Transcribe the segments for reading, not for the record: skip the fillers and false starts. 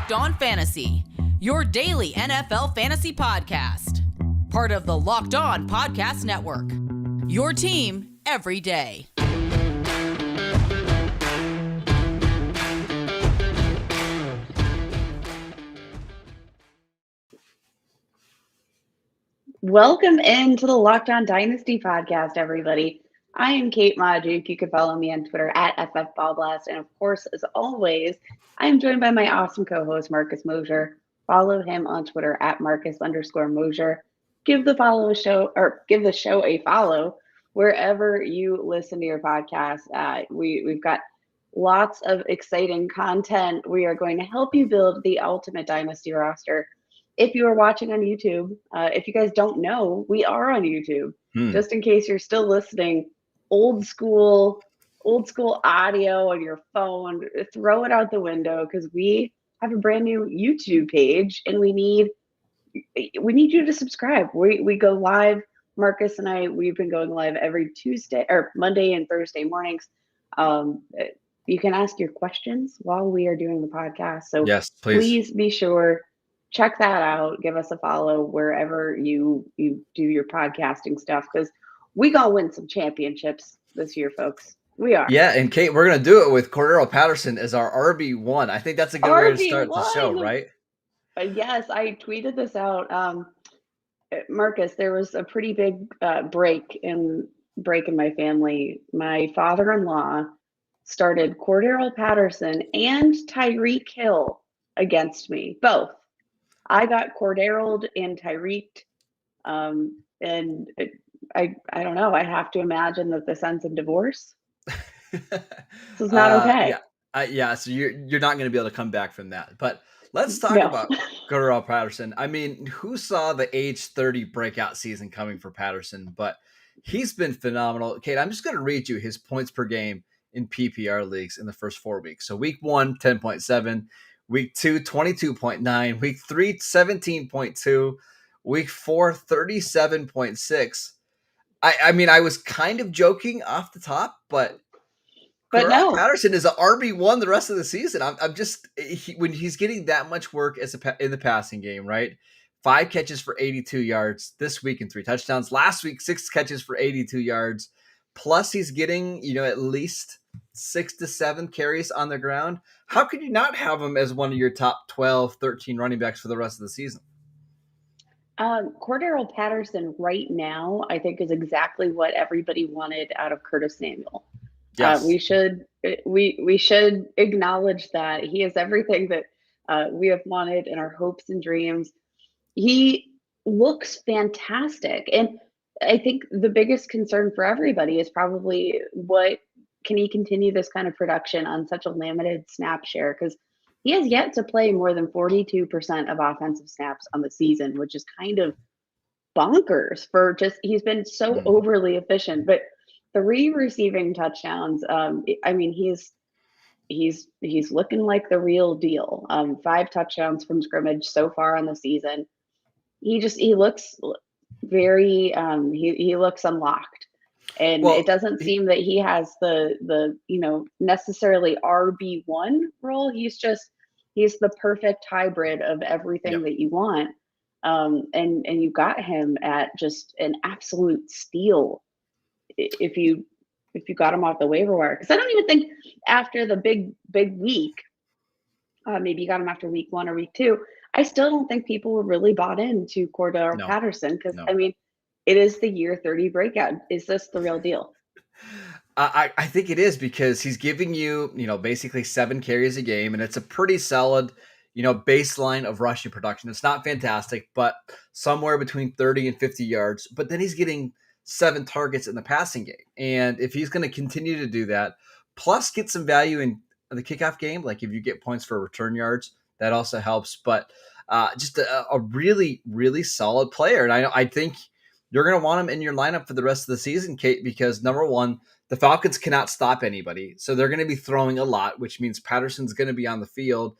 Locked On Fantasy, your daily NFL fantasy podcast. Part of the Locked On Podcast Network, your team every day. Welcome into the Locked On Dynasty podcast, everybody. I am Kate Magdziuk. You can follow me on Twitter at FFBallBlast. And of course, as always, I am joined by my awesome co-host, Marcus Mosher. Follow him on Twitter at Marcus_Mosher. Give the show a follow wherever you listen to your podcast. We've got lots of exciting content. We are going to help you build the ultimate Dynasty roster. If you are watching on YouTube, if you guys don't know, we are on YouTube. Just in case you're still listening, old school audio on your phone, throw it out the window because we have a brand new YouTube page and we need you to subscribe. We go live. Marcus and I, we've been going live every Tuesday or Monday and Thursday mornings. You can ask your questions while we are doing the podcast. So yes, please be sure. Check that out. Give us a follow wherever you do your podcasting stuff because we gonna win some championships this year, folks. We are. Yeah, and Kate, we're gonna do it with Cordarrelle Patterson as our RB1. I think that's a good way to start the show, right? Yes, I tweeted this out. Marcus, there was a pretty big break in my family. My father-in-law started Cordarrelle Patterson and Tyreek Hill against me, both. I got Cordarrelle and Tyreek, and I don't know. I have to imagine that the sense of divorce. This is not okay. Yeah. So you're not going to be able to come back from that. But let's talk about Cordarrelle Patterson. I mean, who saw the age 30 breakout season coming for Patterson? But he's been phenomenal. Kate, I'm just going to read you his points per game in PPR leagues in the first 4 weeks. So week 1, 10.7. Week 2, 22.9. Week 3, 17.2. Week 4, 37.6. I mean, I was kind of joking off the top, but no. Patterson is an RB1 the rest of the season. I'm just when he's getting that much work in the passing game, right? 5 catches for 82 yards this week and 3 touchdowns. Last week, 6 catches for 82 yards. Plus, he's getting at least 6 to 7 carries on the ground. How could you not have him as one of your top 12, 13 running backs for the rest of the season? Cordarrelle Patterson right now, I think, is exactly what everybody wanted out of Curtis Samuel. Yes. We should acknowledge that he is everything that we have wanted in our hopes and dreams. He looks fantastic. And I think the biggest concern for everybody is probably can he continue this kind of production on such a limited snap share? Because he has yet to play more than 42% of offensive snaps on the season, which is kind of bonkers he's been so overly efficient. But 3 receiving touchdowns. I mean, he's looking like the real deal. 5 touchdowns from scrimmage so far on the season. He looks very he looks unlocked. And it doesn't seem that he has the necessarily RB1 role. He's the perfect hybrid of everything that you want. And you got him at just an absolute steal if you got him off the waiver wire. Because I don't even think after the big week, maybe you got him after week 1 or week 2, I still don't think people were really bought into Cordarrelle Patterson because I mean, it is the year 30 breakout. Is this the real deal? I think it is because he's giving you, basically 7 carries a game, and it's a pretty solid, baseline of rushing production. It's not fantastic, but somewhere between 30 and 50 yards. But then he's getting 7 targets in the passing game. And if he's going to continue to do that, plus get some value in the kickoff game, like if you get points for return yards, that also helps. But just a really, really solid player. And I think you're going to want him in your lineup for the rest of the season, Kate, because number one, the Falcons cannot stop anybody. So they're going to be throwing a lot, which means Patterson's going to be on the field.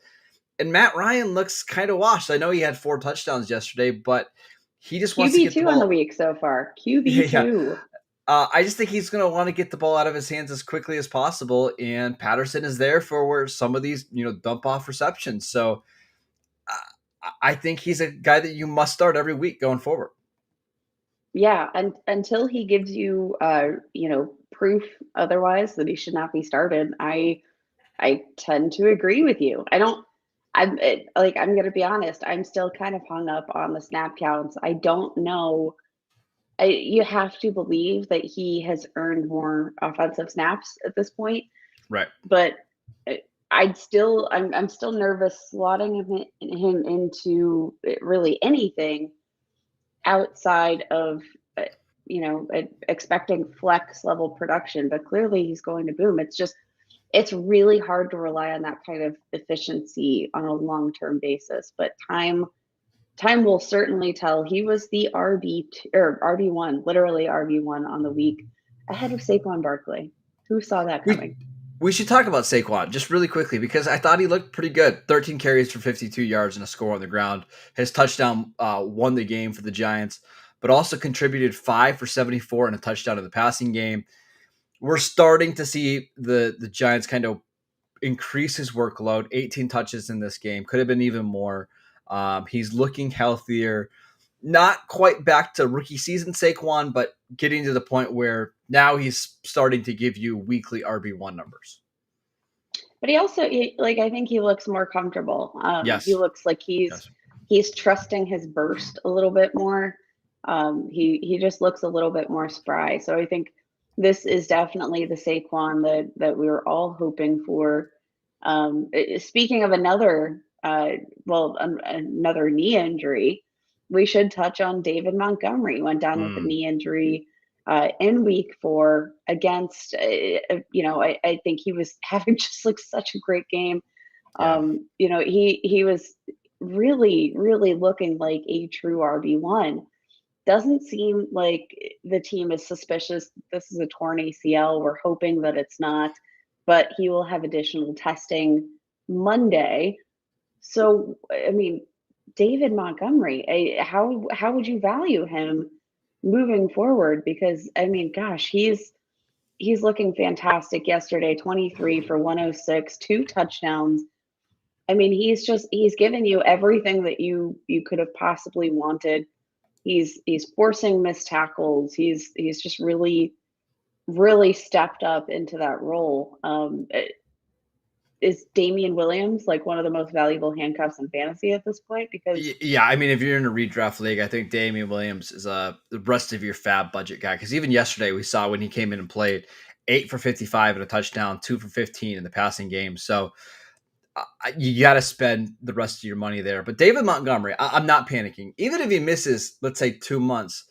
And Matt Ryan looks kind of washed. I know he had 4 touchdowns yesterday, but he just wants to get the ball. QB2 on the week so far. QB2. Yeah. I just think he's going to want to get the ball out of his hands as quickly as possible, and Patterson is there for some of these, dump off receptions. So I think he's a guy that you must start every week going forward. Yeah, and until he gives you, proof otherwise that he should not be started, I tend to agree with you. I'm gonna be honest, I'm still kind of hung up on the snap counts. I don't know. You have to believe that he has earned more offensive snaps at this point, Right. but I'm still nervous slotting him into really anything outside of expecting flex level production. But clearly he's going to boom. It's really hard to rely on that kind of efficiency on a long-term basis, but time will certainly tell. He was the RB2 or RB1, literally RB1 on the week, ahead of Saquon Barkley. Who saw that coming? We should talk about Saquon just really quickly because I thought he looked pretty good. 13 carries for 52 yards and a score on the ground. His touchdown won the game for the Giants, but also contributed 5 for 74 and a touchdown in the passing game. We're starting to see the Giants kind of increase his workload. 18 touches in this game. Could have been even more. He's looking healthier. Not quite back to rookie season Saquon, but getting to the point where now he's starting to give you weekly RB1 numbers. But he also, I think he looks more comfortable. Yes. He looks like he's trusting his burst a little bit more. He just looks a little bit more spry. So I think this is definitely the Saquon that we were all hoping for. Speaking of another knee injury, we should touch on David Montgomery. Went down with a knee injury in week 4 against, I think he was having just like such a great game. Yeah. He was really, really looking like a true RB1. Doesn't seem like the team is suspicious. This is a torn ACL. We're hoping that it's not, but he will have additional testing Monday. So, I mean, David Montgomery, how would you value him moving forward? Because I mean, gosh, he's looking fantastic. Yesterday, 23 for 106, 2 touchdowns. I mean, he's given you everything that you could have possibly wanted. He's forcing missed tackles. He's just really, really stepped up into that role. Is Damian Williams like one of the most valuable handcuffs in fantasy at this point? Because yeah, I mean, if you're in a redraft league, I think Damian Williams is the rest of your fab budget guy. Because even yesterday, we saw when he came in and played 8 for 55 and a touchdown, 2 for 15 in the passing game. So you got to spend the rest of your money there. But David Montgomery, I'm not panicking. Even if he misses, let's say 2 months,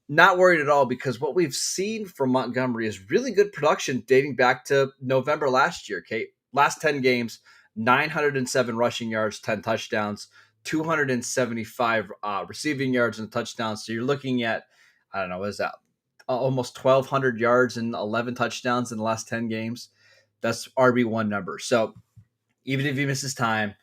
not worried at all because what we've seen from Montgomery is really good production dating back to November last year, Kate. Last 10 games, 907 rushing yards, 10 touchdowns, 275 receiving yards and touchdowns. So you're looking at, I don't know, what is that? Almost 1,200 yards and 11 touchdowns in the last 10 games. That's RB1 numbers. So even if he misses time,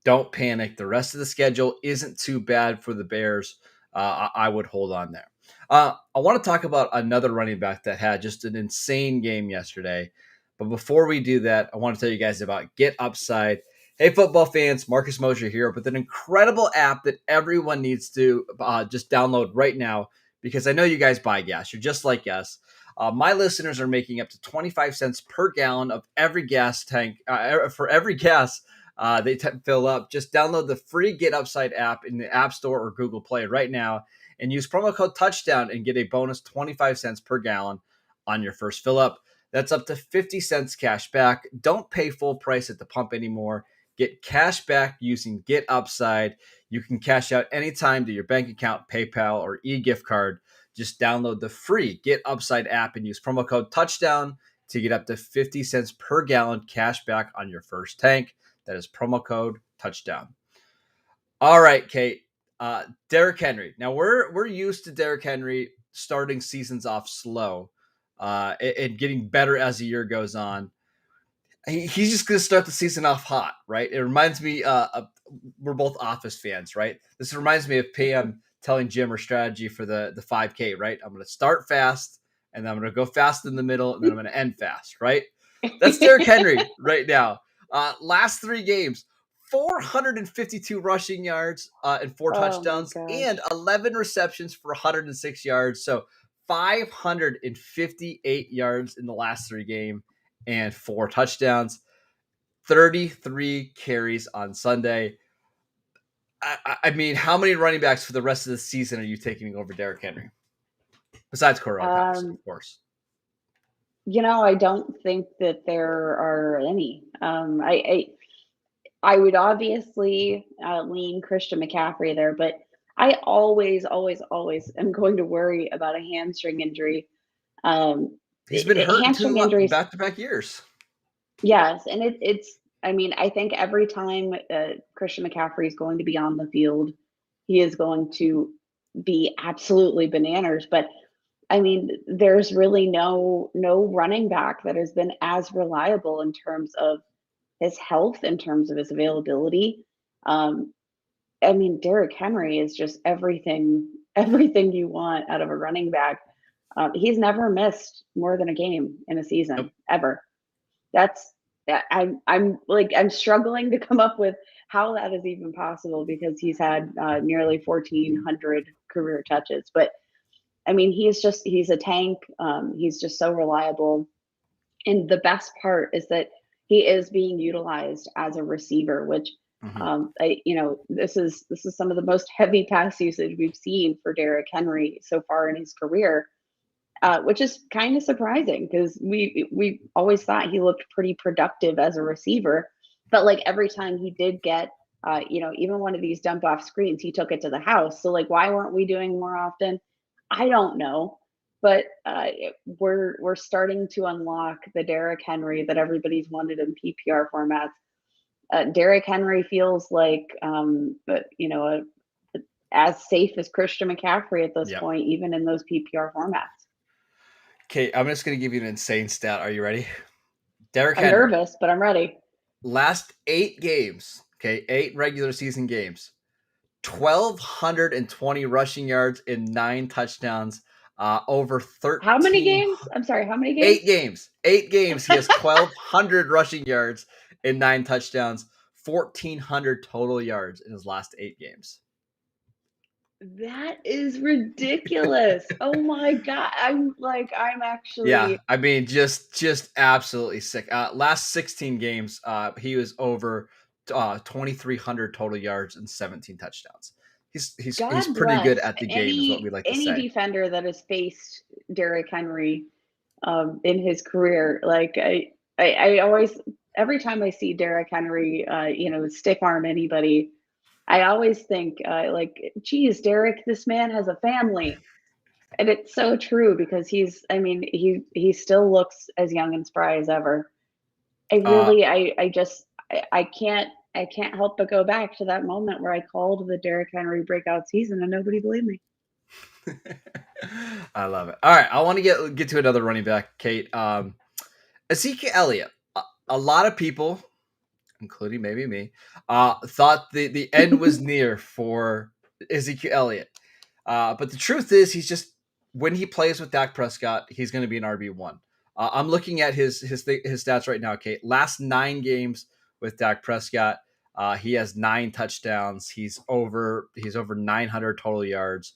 don't panic. The rest of the schedule isn't too bad for the Bears. I would hold on there. I want to talk about another running back that had just an insane game yesterday. But before we do that, I want to tell you guys about Get Upside. Hey, football fans, Marcus Mosher here with an incredible app that everyone needs to just download right now because I know you guys buy gas. You're just like us. My listeners are making up to 25 cents per gallon of every gas tank for every gas they fill up. Just download the free Get Upside app in the App Store or Google Play right now and use promo code Touchdown and get a bonus 25 cents per gallon on your first fill up. That's up to 50 cents cash back. Don't pay full price at the pump anymore. Get cash back using Get Upside. You can cash out anytime to your bank account, PayPal, or e-gift card. Just download the free Get Upside app and use promo code Touchdown to get up to 50 cents per gallon cash back on your first tank. That is promo code Touchdown. All right, Kate. Derrick Henry. Now, we're used to Derrick Henry starting seasons off slow. And getting better as the year goes on. He's just going to start the season off hot, right? It reminds me, we're both Office fans, right? This reminds me of Pam telling Jim her strategy for the 5K, right? I'm going to start fast, and then I'm going to go fast in the middle, and then I'm going to end fast, right? That's Derrick Henry right now. Last 3 games, 452 rushing yards and 4 touchdowns and 11 receptions for 106 yards. So 558 yards in the last 3 games and 4 touchdowns, 33 carries on Sunday. I mean, how many running backs for the rest of the season are you taking over Derrick Henry? Besides Cordarrelle Patterson, of course. I don't think that there are any. I would obviously lean Christian McCaffrey there, but I always am going to worry about a hamstring injury. He's been hurt hamstring injuries back-to-back years. Yes, and it's. I mean, I think every time Christian McCaffrey is going to be on the field, he is going to be absolutely bananas. But I mean, there's really no running back that has been as reliable in terms of his health, in terms of his availability. I mean, Derrick Henry is just everything you want out of a running back. He's never missed more than a game in a season, ever. I'm struggling to come up with how that is even possible because he's had nearly 1,400 career touches. But I mean, he's a tank. He's just so reliable. And the best part is that he is being utilized as a receiver, which this is some of the most heavy pass usage we've seen for Derrick Henry so far in his career. Which is kind of surprising because we always thought he looked pretty productive as a receiver, but like every time he did get, even one of these dump off screens, he took it to the house. So like, why weren't we doing more often? I don't know, but we're starting to unlock the Derrick Henry that everybody's wanted in PPR formats. Derrick Henry feels like, as safe as Christian McCaffrey at this point, even in those PPR formats. Okay, I'm just going to give you an insane stat. Are you ready? Derrick Henry. I'm nervous, but I'm ready. Last 8 games, 8 regular season games, 1,220 rushing and 9 touchdowns, over 13. How many games? I'm sorry, how many games? 8 games. 8 games. He has 1,200 rushing yards and 9 touchdowns, 1,400 total yards in his last 8 games. That is ridiculous. Oh my God. I'm actually. Yeah, I mean, just absolutely sick. Last 16 games, he was over 2,300 total yards and 17 touchdowns. He's pretty good at the game, is what we like to say. Any defender that has faced Derrick Henry in his career, like I always, every time I see Derrick Henry, stiff arm anybody, I always think geez, Derrick, this man has a family. And it's so true because he still looks as young and spry as ever. I can't help but go back to that moment where I called the Derrick Henry breakout season and nobody believed me. I love it. All right. I want to get to another running back, Kate. Ezekiel Elliott. A lot of people, including maybe me, thought the end was near for Ezekiel Elliott. But the truth is, when he plays with Dak Prescott, he's going to be an RB1. I'm looking at his stats right now, Kate. Last 9 games with Dak Prescott, he has 9 touchdowns. He's over 900 total yards.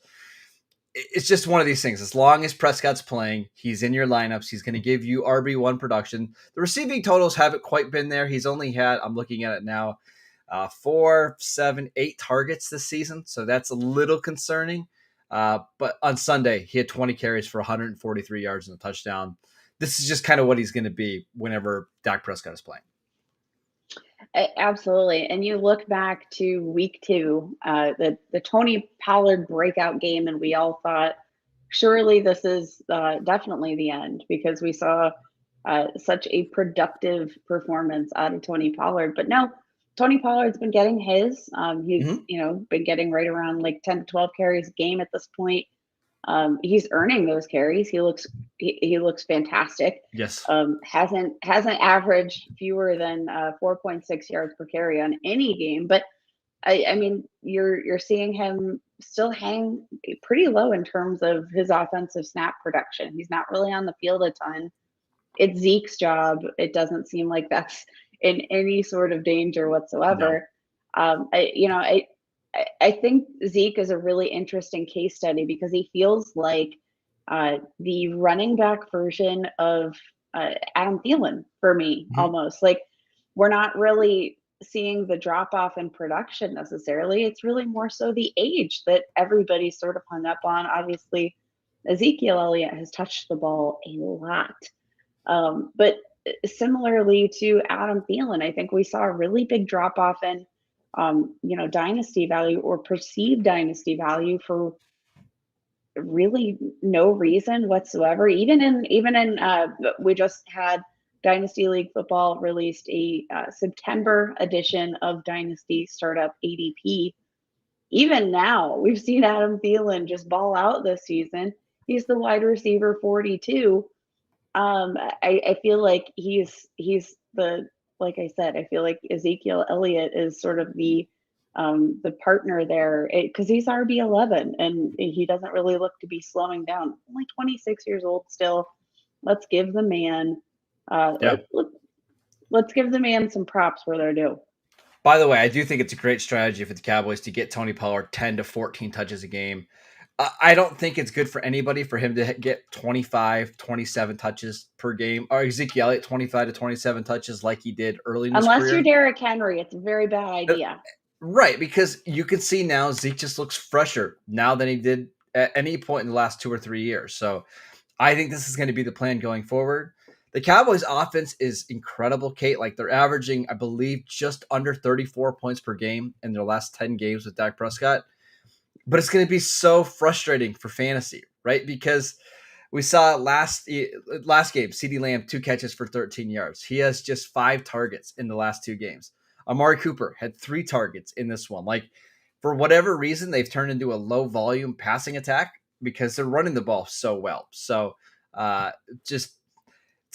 It's just one of these things. As long as Prescott's playing, he's in your lineups. He's going to give you RB1 production. The receiving totals haven't quite been there. He's only had, I'm looking at it now, 4, 7, 8 targets this season. So that's a little concerning. But on Sunday, he had 20 carries for 143 yards and a touchdown. This is just kind of what he's going to be whenever Dak Prescott is playing. Absolutely. And you look back to week 2, the Tony Pollard breakout game, and we all thought, surely this is definitely the end because we saw such a productive performance out of Tony Pollard. But no, Tony Pollard's been getting his. He's been getting right around like 10 to 12 carries a game at this point. He's earning those carries. He looks fantastic. Yes. Hasn't averaged fewer than 4.6 yards per carry on any game, but I mean you're seeing him still hang pretty low in terms of his offensive snap production. He's not really on the field a ton. It's Zeke's job. It doesn't seem like that's in any sort of danger whatsoever. I think Zeke is a really interesting case study because he feels like the running back version of Adam Thielen for me, Mhm. almost. Like, we're not really seeing the drop off in production necessarily. It's really more so the age that everybody's sort of hung up on. Obviously, Ezekiel Elliott has touched the ball a lot. But similarly to Adam Thielen, I think we saw a really big drop off in, dynasty value or perceived dynasty value for really no reason whatsoever. We just had Dynasty League Football released a September edition of Dynasty Startup ADP. Even now, we've seen Adam Thielen just ball out this season. He's the wide receiver 42. I feel like he's the like I said, I feel like Ezekiel Elliott is sort of the partner there because he's RB11 and he doesn't really look to be slowing down. Only 26 years old still. Let's give the man Yeah. let's give the man some props where they're due. By the way, I do think it's a great strategy for the Cowboys to get Tony Pollard 10 to 14 touches a game. I don't think it's good for anybody for him to get 25, 27 touches per game, or Ezekiel Elliott 25 to 27 touches like he did early in his Unless career. you're Derrick Henry, it's a very bad idea. Right, because you can see now Zeke just looks fresher now than he did at any point in the last 2 or 3 years. So I think this is going to be the plan going forward. The Cowboys offense is incredible, Kate. Like, they're averaging, I believe, just under 34 points per game in their last 10 games with Dak Prescott. But it's going to be so frustrating for fantasy, right? Because we saw last game, CeeDee Lamb, 2 catches for 13 yards. He has just 5 targets in the last 2 games. Amari Cooper had 3 targets in this one. Like, for whatever reason, they've turned into a low volume passing attack because they're running the ball so well. So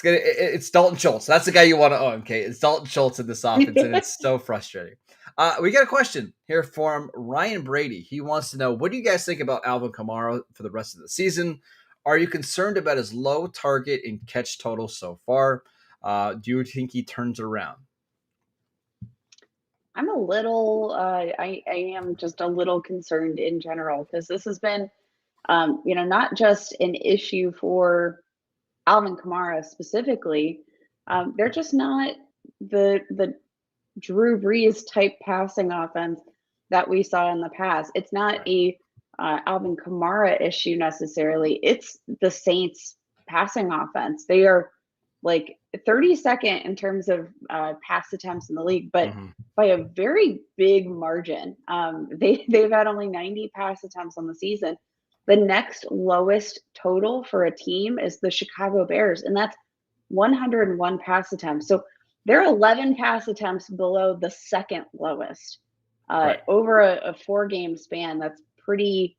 it's Dalton Schultz. That's the guy you want to own, Kate. It's Dalton Schultz in this offense, and it's so frustrating. We got a question here from Ryan Brady. He wants to know, what do you guys think about Alvin Kamara for the rest of the season? Are you concerned about his low target and catch total so far? Do you think he turns around? I'm a little, I am just a little concerned in general because this has been, not just an issue for Alvin Kamara specifically. They're just not the Drew Brees type passing offense that we saw in the past. It's not a Alvin Kamara issue necessarily. It's the Saints passing offense. They are like 32nd in terms of pass attempts in the league, but by a very big margin. They've had only 90 pass attempts on the season. The next lowest total for a team is the Chicago Bears, and that's 101 pass attempts. So they're 11 pass attempts below the second lowest over a 4-game span. That's pretty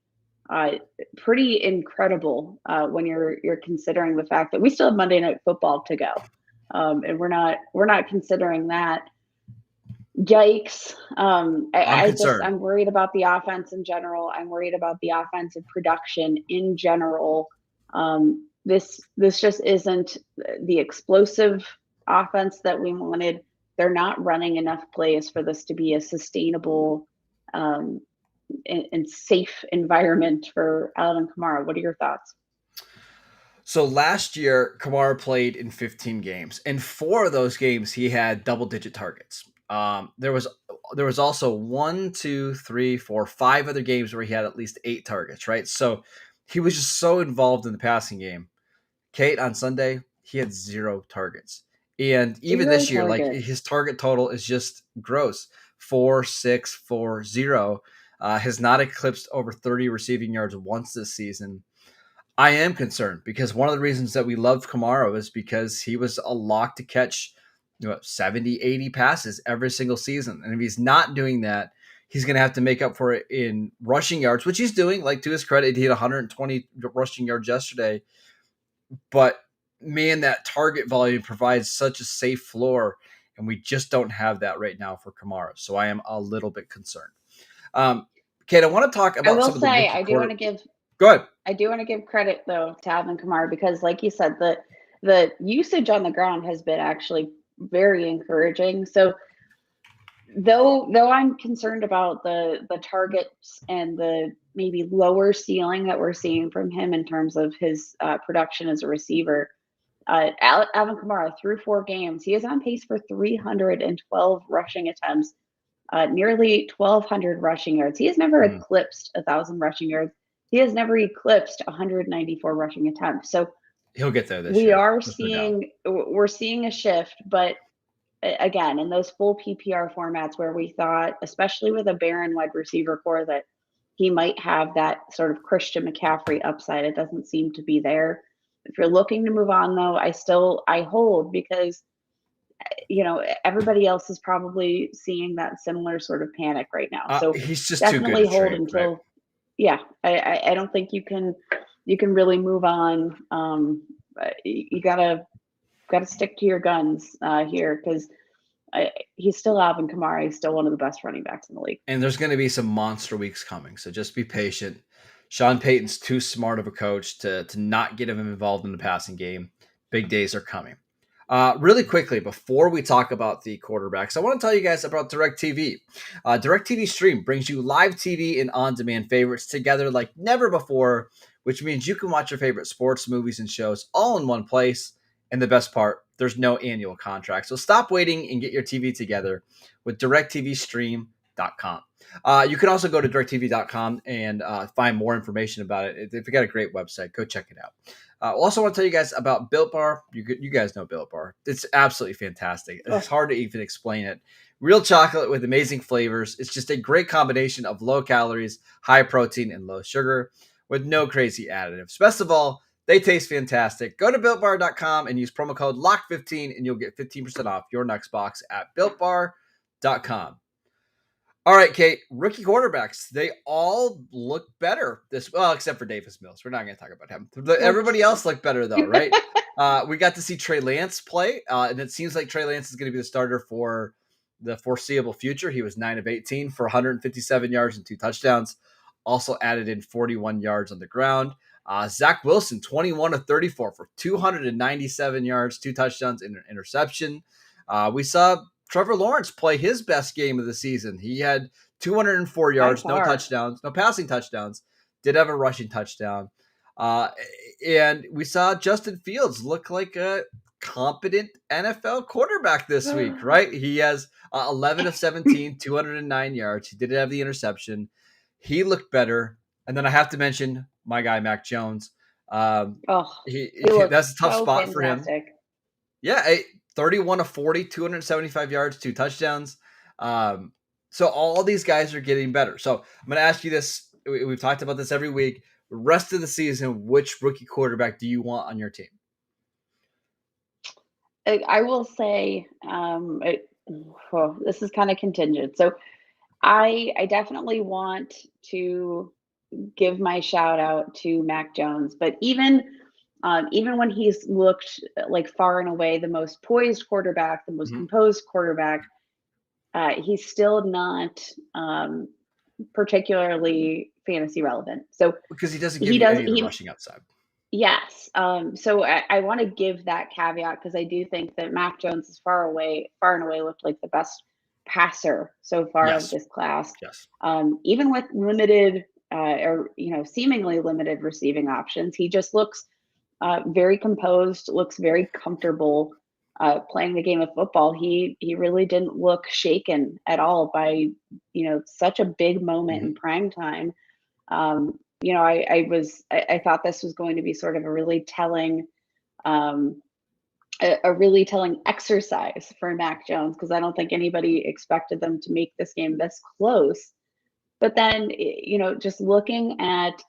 incredible when you're considering the fact that we still have Monday Night Football to go, and we're not considering that. Yikes! I'm worried about the offense in general. I'm worried about the offensive production in general. This just isn't the explosive offense that we wanted. They're not running enough plays for this to be a sustainable and safe environment for Alvin Kamara. What are your thoughts? So last year, Kamara played in 15 games, and 4 of those games he had double-digit targets. There was also 1, 2, 3, 4, 5 other games where he had at least 8 targets, right? So he was just so involved in the passing game. Kate, on Sunday, he had 0 targets. And even this year, like, his target total is just gross. 4, 6, 4, 0. Has not eclipsed over 30 receiving yards once this season. I am concerned because one of the reasons that we love Kamara is because he was a lock to catch 70, 80 passes every single season. And if he's not doing that, he's going to have to make up for it in rushing yards, which he's doing. Like, to his credit, he had 120 rushing yards yesterday. But, man, that target volume provides such a safe floor, and we just don't have that right now for Kamara. So I am a little bit concerned. Kate, I want to talk about some of the rookie I do want to give Go ahead. I do want to give credit, though, to Alvin Kamara because, like you said, the usage on the ground has been actually very encouraging. So Though I'm concerned about the targets and the maybe lower ceiling that we're seeing from him in terms of his production as a receiver. Alvin Kamara, through 4 games, he is on pace for 312 rushing attempts, nearly 1,200 rushing yards. He has never eclipsed 1,000 rushing yards. He has never eclipsed 194 rushing attempts. So he'll get there this we year. are we're seeing a shift, but again, in those full PPR formats where we thought, especially with a barren wide receiver core, that he might have that sort of Christian McCaffrey upside, it doesn't seem to be there. If you're looking to move on, though, I hold, because everybody else is probably seeing that similar sort of panic right now. So he's just definitely too good hold until, right? Yeah, I don't think you can really move on. You gotta stick to your guns here, because he's still Alvin Kamara. He's still one of the best running backs in the league. And there's going to be some monster weeks coming, so just be patient. Sean Payton's too smart of a coach to not get him involved in the passing game. Big days are coming. Really quickly, before we talk about the quarterbacks, I want to tell you guys about DirecTV. DirecTV Stream brings you live TV and on-demand favorites together like never before, which means you can watch your favorite sports, movies, and shows all in one place. And the best part, there's no annual contract. So stop waiting and get your TV together with DirecTVStream.com. You can also go to DirecTV.com and find more information about it. They've got a great website. Go check it out. Also want to tell you guys about Built Bar. You guys know Built Bar. It's absolutely fantastic. It's hard to even explain it. Real chocolate with amazing flavors. It's just a great combination of low calories, high protein, and low sugar with no crazy additives. Best of all, they taste fantastic. Go to BuiltBar.com and use promo code LOCK15 and you'll get 15% off your next box at BuiltBar.com. All right, Kate, rookie quarterbacks, they all look better except for Davis Mills. We're not going to talk about him. Everybody else looked better, though, right? We got to see Trey Lance play, and it seems like Trey Lance is going to be the starter for the foreseeable future. He was 9 of 18 for 157 yards and 2 touchdowns. Also added in 41 yards on the ground. Zach Wilson, 21 of 34 for 297 yards, 2 touchdowns, and an interception. We saw Trevor Lawrence play his best game of the season. He had 204 yards, no touchdowns, no passing touchdowns, did have a rushing touchdown. And we saw Justin Fields look like a competent NFL quarterback this week, right? He has 11 of 17, 209 yards. He did have the interception. He looked better. And then I have to mention my guy, Mac Jones. That's a tough spot for him. Yeah, 31 of 40, 275 yards, 2 touchdowns. So all these guys are getting better. So I'm going to ask you this. We've talked about this every week. The rest of the season, which rookie quarterback do you want on your team? I will say this is kind of contingent. So I definitely want to give my shout out to Mac Jones, but even when he's looked like far and away the most poised quarterback, the most composed quarterback, he's still not particularly fantasy relevant. So because he doesn't give you any of the rushing upside. Yes. So I want to give that caveat, because I do think that Mac Jones is far and away looked like the best passer so far of this class. Yes. Even with limited seemingly limited receiving options, he just looks very composed, looks very comfortable playing the game of football. He really didn't look shaken at all by such a big moment in prime time. I thought this was going to be sort of a really telling exercise for Mac Jones, because I don't think anybody expected them to make this game this close. But then, just looking at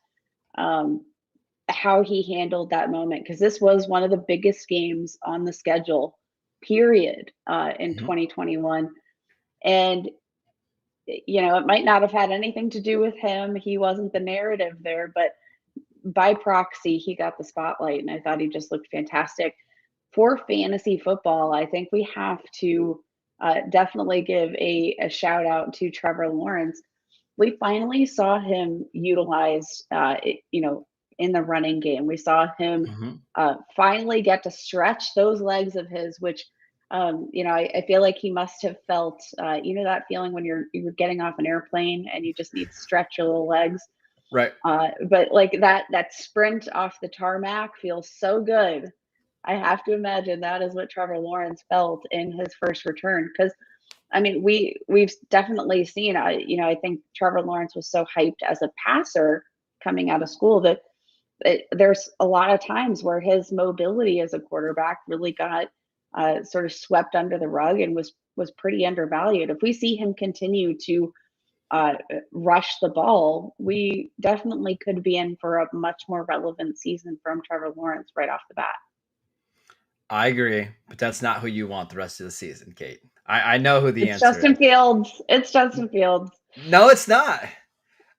how he handled that moment, because this was one of the biggest games on the schedule, period, in 2021. And, it might not have had anything to do with him. He wasn't the narrative there, but by proxy, he got the spotlight. And I thought he just looked fantastic. For fantasy football, I think we have to definitely give a shout out to Trevor Lawrence. We finally saw him utilized, in the running game. We saw him finally get to stretch those legs of his, which I feel like he must have felt, that feeling when you're getting off an airplane and you just need to stretch your little legs. Right. But like that sprint off the tarmac feels so good. I have to imagine that is what Trevor Lawrence felt in his first return. Because I mean, we've definitely seen. I think Trevor Lawrence was so hyped as a passer coming out of school that there's a lot of times where his mobility as a quarterback really got sort of swept under the rug and was pretty undervalued. If we see him continue to rush the ball, we definitely could be in for a much more relevant season from Trevor Lawrence right off the bat. I agree, but that's not who you want the rest of the season, Kate. I know who the It's answer Justin is. Fields. It's Justin Fields. No, it's not.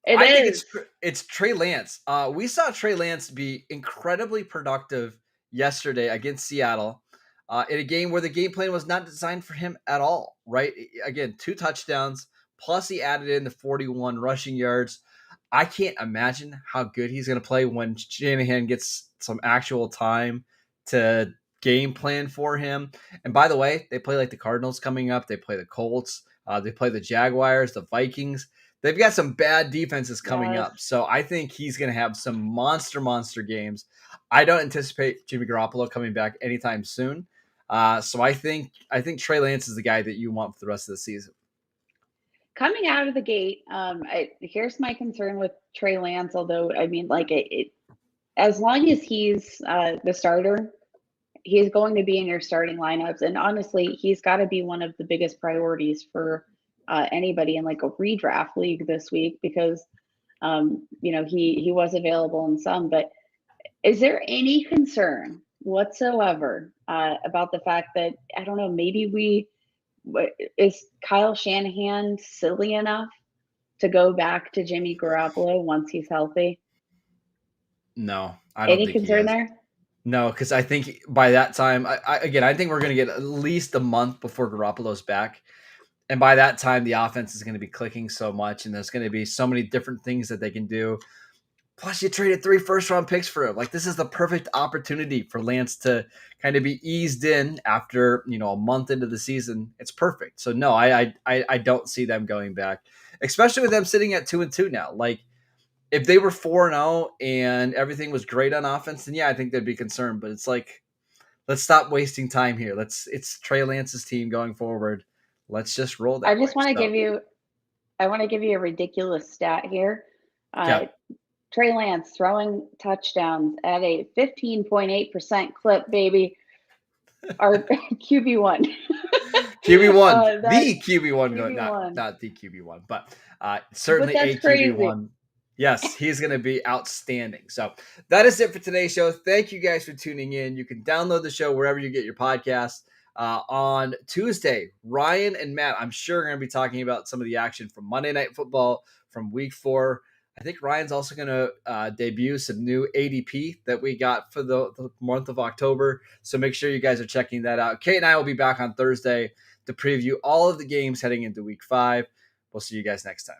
I think is. it's Trey Lance. We saw Trey Lance be incredibly productive yesterday against Seattle in a game where the game plan was not designed for him at all, right? Again, 2 touchdowns, plus he added in the 41 rushing yards. I can't imagine how good he's going to play when Shanahan gets some actual time to game plan for him. And by the way, they play like the Cardinals coming up. They play the Colts. They play the Jaguars, the Vikings. They've got some bad defenses coming up. So I think he's going to have some monster games. I don't anticipate Jimmy Garoppolo coming back anytime soon. So I think Trey Lance is the guy that you want for the rest of the season. Coming out of the gate, here's my concern with Trey Lance. Although, I mean, like as long as he's the starter, he's going to be in your starting lineups. And honestly, he's got to be one of the biggest priorities for anybody in like a redraft league this week because, he was available in some. But is there any concern whatsoever about the fact that, I don't know, maybe is Kyle Shanahan silly enough to go back to Jimmy Garoppolo once he's healthy? No, I don't Any think concern there? No, because I think by that time, I think we're going to get at least a month before Garoppolo's back. And by that time, the offense is going to be clicking so much, and there's going to be so many different things that they can do. Plus, you traded 3 first-round picks for him. Like, this is the perfect opportunity for Lance to kind of be eased in after, a month into the season. It's perfect. So, no, I don't see them going back, especially with them sitting at 2-2 now. Like, if they were 4-0 and everything was great on offense, then yeah, I think they'd be concerned. But it's like, let's stop wasting time here. It's Trey Lance's team going forward. Let's just roll that. I just want to give you a ridiculous stat here. Trey Lance throwing touchdowns at a 15.8% clip, baby. Our QB1. QB1. The QB1. Not the QB1, but certainly a QB1. Yes, he's going to be outstanding. So that is it for today's show. Thank you guys for tuning in. You can download the show wherever you get your podcasts. On Tuesday, Ryan and Matt, I'm sure, are going to be talking about some of the action from Monday Night Football from Week 4. I think Ryan's also going to debut some new ADP that we got for the month of October. So make sure you guys are checking that out. Kate and I will be back on Thursday to preview all of the games heading into Week 5. We'll see you guys next time.